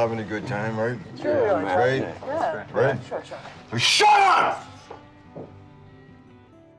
having a good time, right? Sure we are. Right? Yeah. Right? Sure. Shut up!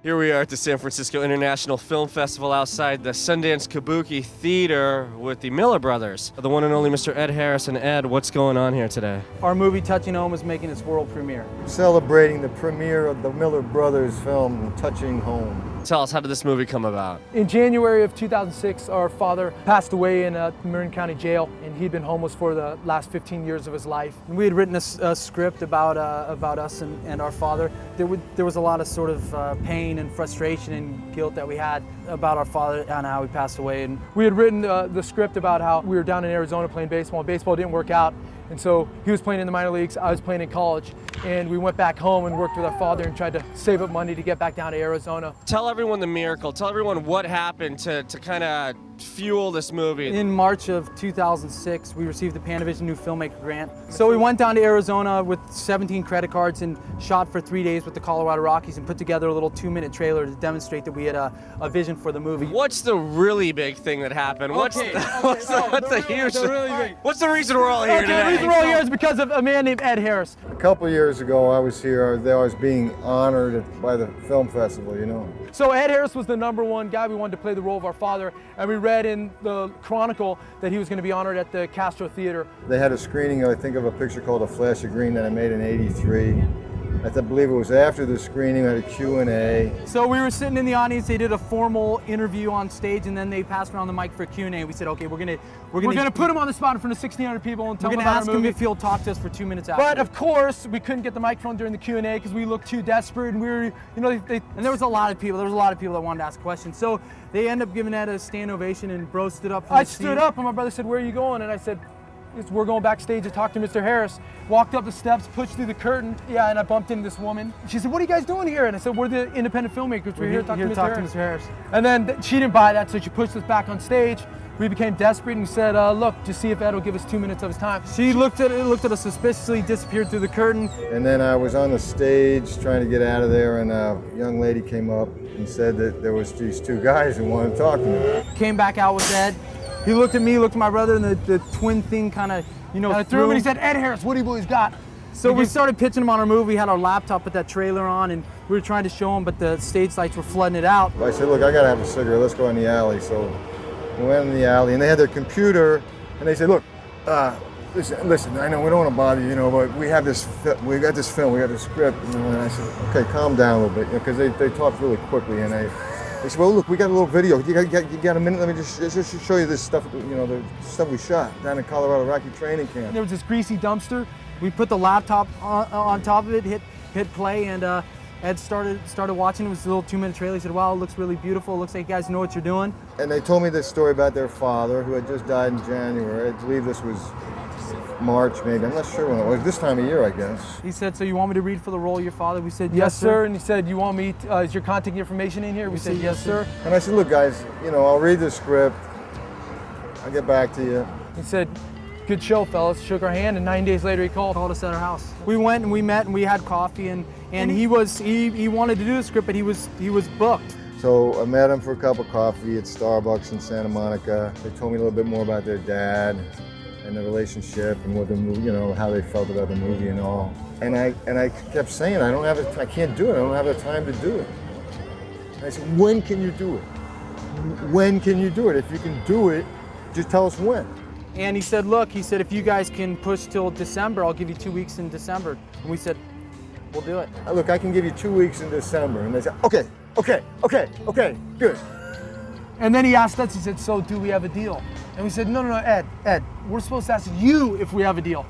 Here we are at the San Francisco International Film Festival outside the Sundance Kabuki Theater with the Miller brothers. The one and only Mr. Ed Harris. And Ed, what's going on here today? Our movie Touching Home is making its world premiere. Celebrating the premiere of the Miller brothers film, Touching Home. Tell us, how did this movie come about? In January of 2006, our father passed away in Marin County Jail, and he'd been homeless for the last 15 years of his life. And we had written a script about us and our father. There was a lot of sort of pain and frustration and guilt that we had about our father and how he passed away. And we had written the script about how we were down in Arizona playing baseball, and baseball didn't work out. And so he was playing in the minor leagues, I was playing in college, and we went back home and worked with our father and tried to save up money to get back down to Arizona. Tell everyone the miracle. Tell everyone what happened to kind of fuel this movie. In March of 2006, we received the Panavision New Filmmaker Grant. So we went down to Arizona with 17 credit cards and shot for 3 days with the Colorado Rockies and put together a little 2-minute trailer to demonstrate that we had a vision for the movie. What's the really big thing that happened? What's the huge thing? Really big. What's the reason we're all here today? The reason we're all here is because of a man named Ed Harris. A couple of years ago, I was here. I was being honored by the film festival, you know. So Ed Harris was the #1 guy. We wanted to play the role of our father, and we read in the Chronicle that he was going to be honored at the Castro Theater. They had a screening, I think, of a picture called A Flash of Green that I made in '83. I believe it was after the screening. I had a Q&A. So we were sitting in the audience. They did a formal interview on stage, and then they passed around the mic for a Q&A. We said, okay, we're gonna put him on the spot in front of 1,600 people and tell him about our movie. We're gonna ask him if he'll talk to us for 2 minutes after. But of course, we couldn't get the microphone during the Q&A because we looked too desperate, and we were, you know, and there was a lot of people. There was a lot of people that wanted to ask questions. So they ended up giving Ed a stand ovation, and Bro stood up. I stood up, and my brother said, "Where are you going?" And I said, "We're going backstage to talk to Mr. Harris." Walked up the steps, pushed through the curtain, and I bumped into this woman. She said, "What are you guys doing here?" And I said, "We're the independent filmmakers. We're here to talk to Mr. Harris." And then she didn't buy that, so she pushed us back on stage. We became desperate and said, "Look, just see if Ed will give us 2 minutes of his time." She looked at us suspiciously, disappeared through the curtain. And then I was on the stage trying to get out of there, and a young lady came up and said that there was these 2 guys who wanted to talk to me. Came back out with Ed. He looked at me, looked at my brother, and the twin thing kind of, threw him, and he said, "Ed Harris, what do you boys got?" So we started pitching him on our movie. We had our laptop with that trailer on, and we were trying to show him, but the stage lights were flooding it out. I said, "Look, I gotta have a cigarette. Let's go in the alley." So we went in the alley, and they had their computer, and they said, "Look, listen. I know we don't want to bother you, but we got this film, we got this script." And I said, "Okay, calm down a little bit," because they talked really quickly, and they said, "Well, look, we got a little video. You got a minute? Let me just show you this stuff. The stuff we shot down in Colorado Rocky training camp." There was this greasy dumpster. We put the laptop on top of it, hit play, and Ed started watching. It was a little 2-minute trailer. He said, "Wow, it looks really beautiful. It looks like you guys know what you're doing." And they told me this story about their father, who had just died in January. I believe this was March, maybe. I'm not sure when it was. This time of year, I guess. He said, "So you want me to read for the role of your father?" We said, "Yes, sir." And he said, "You want me? Is your contact information in here?" We said, "Yes, sir." And I said, "Look, guys, I'll read the script. I'll get back to you." He said, "Good show, fellas." Shook our hand, and 9 days later, he called us at our house. We went and we met and we had coffee, and he wanted to do the script, but he was booked. So I met him for a cup of coffee at Starbucks in Santa Monica. They told me a little bit more about their dad and the relationship and what the movie, how they felt about the movie and all. And I kept saying, I can't do it. I don't have the time to do it. And I said, "When can you do it? When can you do it? If you can do it, just tell us when." And he said, "Look," he said, "if you guys can push till December, I'll give you 2 weeks in December." And we said, "We'll do it." "Look, I can give you 2 weeks in December." And they said, okay, good. And then he asked us, he said, "So do we have a deal?" And we said, no, Ed, we're supposed to ask you if we have a deal."